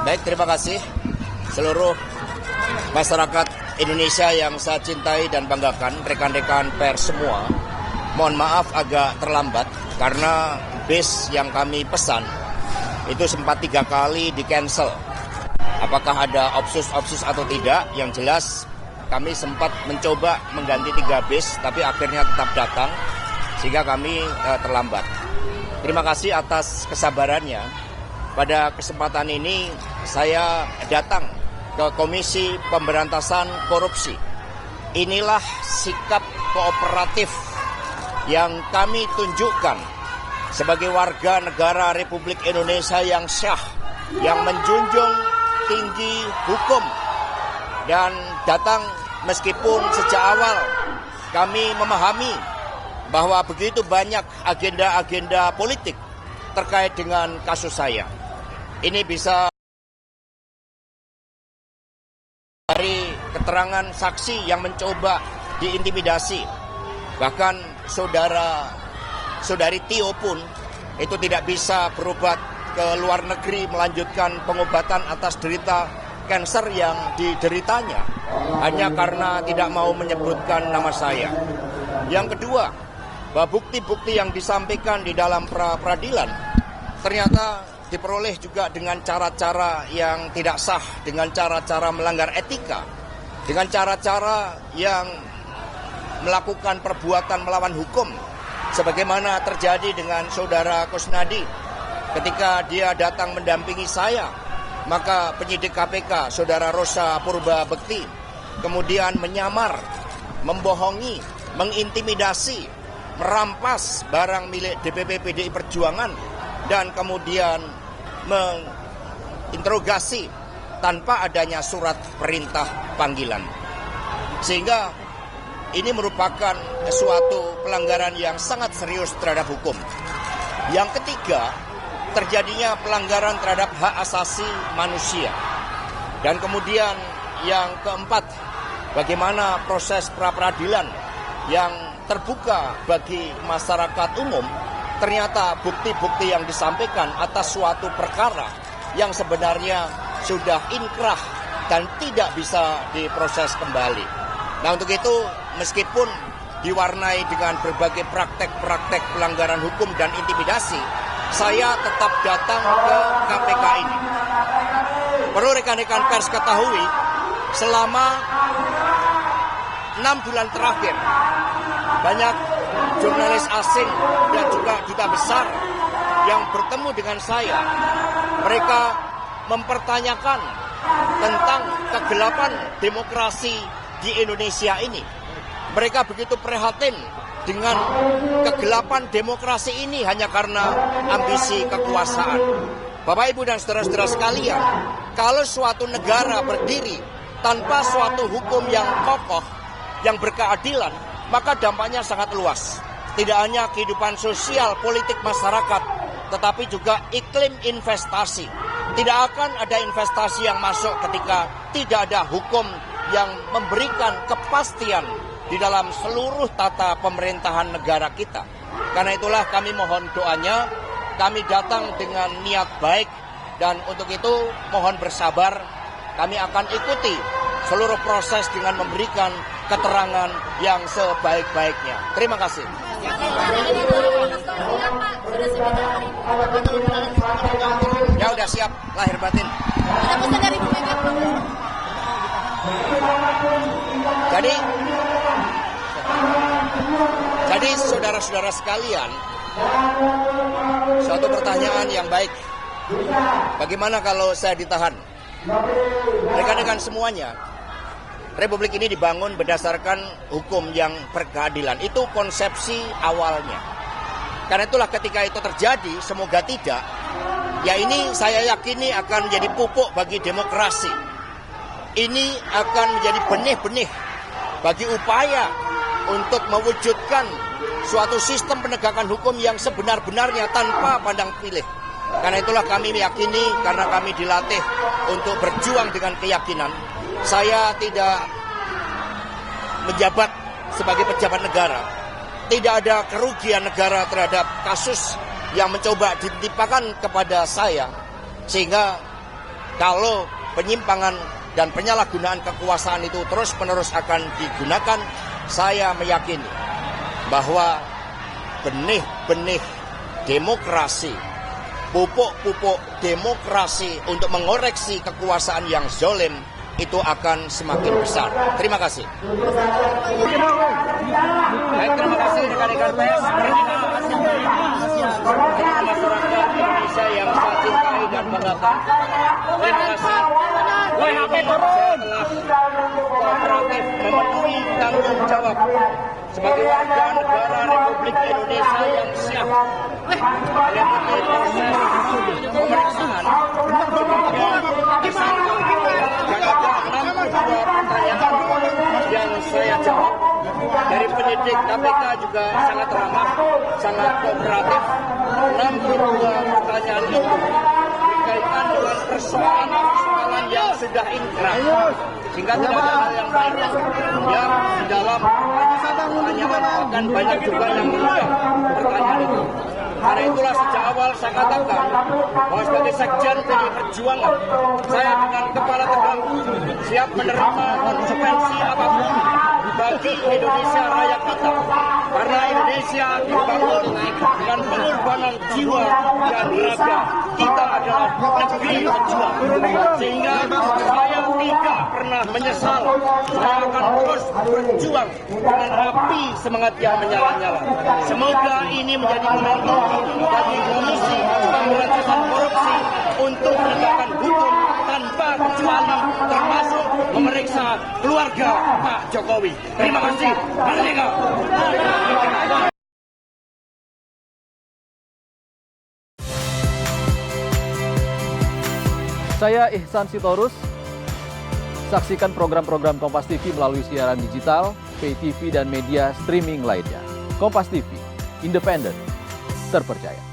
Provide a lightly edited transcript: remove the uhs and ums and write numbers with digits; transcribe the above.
Baik, terima kasih seluruh masyarakat Indonesia yang saya cintai dan banggakan, rekan-rekan pers semua. Mohon maaf agak terlambat karena bis yang kami pesan itu sempat 3 kali di-cancel. Apakah ada opsus atau tidak? Yang jelas kami sempat mencoba mengganti 3 bis, tapi akhirnya tetap datang sehingga kami terlambat. Terima kasih atas kesabarannya. Pada kesempatan ini saya datang ke Komisi Pemberantasan Korupsi. Inilah sikap kooperatif yang kami tunjukkan sebagai warga negara Republik Indonesia yang syah, yang menjunjung tinggi hukum, dan datang meskipun sejak awal kami memahami bahwa begitu banyak agenda-agenda politik terkait dengan kasus saya. Ini bisa dari keterangan saksi yang mencoba diintimidasi. Bahkan saudari Tio pun itu tidak bisa berobat ke luar negeri melanjutkan pengobatan atas derita kanker yang dideritanya hanya karena tidak mau menyebutkan nama saya. Yang kedua, bahwa bukti-bukti yang disampaikan di dalam pra-peradilan ternyata diperoleh juga dengan cara-cara yang tidak sah, dengan cara-cara melanggar etika, dengan cara-cara yang melakukan perbuatan melawan hukum, sebagaimana terjadi dengan saudara Kusnadi ketika dia datang mendampingi saya. Maka penyidik KPK, saudara Rosa Purba Bekti, kemudian menyamar, membohongi, mengintimidasi, merampas barang milik DPP PDI Perjuangan, dan kemudian menginterogasi tanpa adanya surat perintah panggilan. Sehingga ini merupakan suatu pelanggaran yang sangat serius terhadap hukum. Yang ketiga, terjadinya pelanggaran terhadap hak asasi manusia. Dan kemudian yang keempat, bagaimana proses pra-peradilan yang terbuka bagi masyarakat umum, ternyata bukti-bukti yang disampaikan atas suatu perkara yang sebenarnya sudah inkrah dan tidak bisa diproses kembali. Nah, untuk itu meskipun diwarnai dengan berbagai praktek-praktek pelanggaran hukum dan intimidasi, saya tetap datang ke KPK ini. Perlu rekan-rekan pers ketahui, selama 6 bulan terakhir, banyak jurnalis asing dan juga duta besar yang bertemu dengan saya. Mereka mempertanyakan tentang kegelapan demokrasi di Indonesia ini. Mereka begitu prihatin dengan kegelapan demokrasi ini hanya karena ambisi kekuasaan. Bapak, Ibu, dan saudara-saudara sekalian, kalau suatu negara berdiri tanpa suatu hukum yang kokoh, yang berkeadilan, maka dampaknya sangat luas. Tidak hanya kehidupan sosial, politik masyarakat, tetapi juga iklim investasi. Tidak akan ada investasi yang masuk ketika tidak ada hukum yang memberikan kepastian di dalam seluruh tata pemerintahan negara kita. Karena itulah kami mohon doanya, kami datang dengan niat baik, dan untuk itu mohon bersabar. Kami akan ikuti seluruh proses dengan memberikan keterangan yang sebaik-baiknya. Terima kasih. Ya udah siap, lahir batin. Jadi saudara-saudara sekalian, suatu pertanyaan yang baik. Bagaimana kalau saya ditahan? Rekan-rekan semuanya, Republik ini dibangun berdasarkan hukum yang berkeadilan. Itu konsepsi awalnya. Karena itulah ketika itu terjadi, semoga tidak, ya ini saya yakini akan menjadi pupuk bagi demokrasi. Ini akan menjadi benih-benih bagi upaya untuk mewujudkan suatu sistem penegakan hukum yang sebenar-benarnya tanpa pandang pilih. Karena itulah kami meyakini, karena kami dilatih untuk berjuang dengan keyakinan. Saya tidak menjabat sebagai pejabat negara. Tidak ada kerugian negara terhadap kasus yang mencoba ditimpakan kepada saya. Sehingga kalau penyimpangan dan penyalahgunaan kekuasaan itu terus-menerus akan digunakan, saya meyakini bahwa benih-benih demokrasi, pupuk-pupuk demokrasi untuk mengoreksi kekuasaan yang zalim itu akan semakin besar. Terima kasih. Baik, terima kasih rekan-rekan pers. Masyarakat Indonesia yang saya cintai dan banggakan. Terima kasih. Kooperatif memenuhi tanggung jawab sebagai warga negara Republik Indonesia yang siap mengikuti proses pemeriksaan dan ada 62 pertanyaan yang saya jawab. Dari penyidik KPK juga sangat ramah, sangat kooperatif. 62 pertanyaan itu berkaitan dengan persoalan yang sudah inkrah, sehingga tidak ada hal yang baik yang di dalam pertanyaan, bahkan banyak juga yang mengubah pertanyaan itu. Karena itulah sejak awal saya katakan bahwa sebagai sekjen PDI Perjuangan, saya dengan kepala tegak siap menerima konsekuensi apapun bagi Indonesia Raya kita. Karena Indonesia dibangun dengan pengorbanan jiwa dan raga. Kita adalah negeri pejuang. Sehingga saya tidak pernah menyesal. Saya akan terus berjuang dengan api semangat yang menyala-nyala. Semoga ini menjadi momentum bagi Komisi Pemberantasan Korupsi untuk menegakkan hukum tanpa kecuali, termasuk memeriksa keluarga Pak Jokowi. Terima kasih. Merdeka. Saya Ihsan Sitorus. Saksikan program-program Kompas TV melalui siaran digital, pay TV, dan media streaming lainnya. Kompas TV, independen, terpercaya.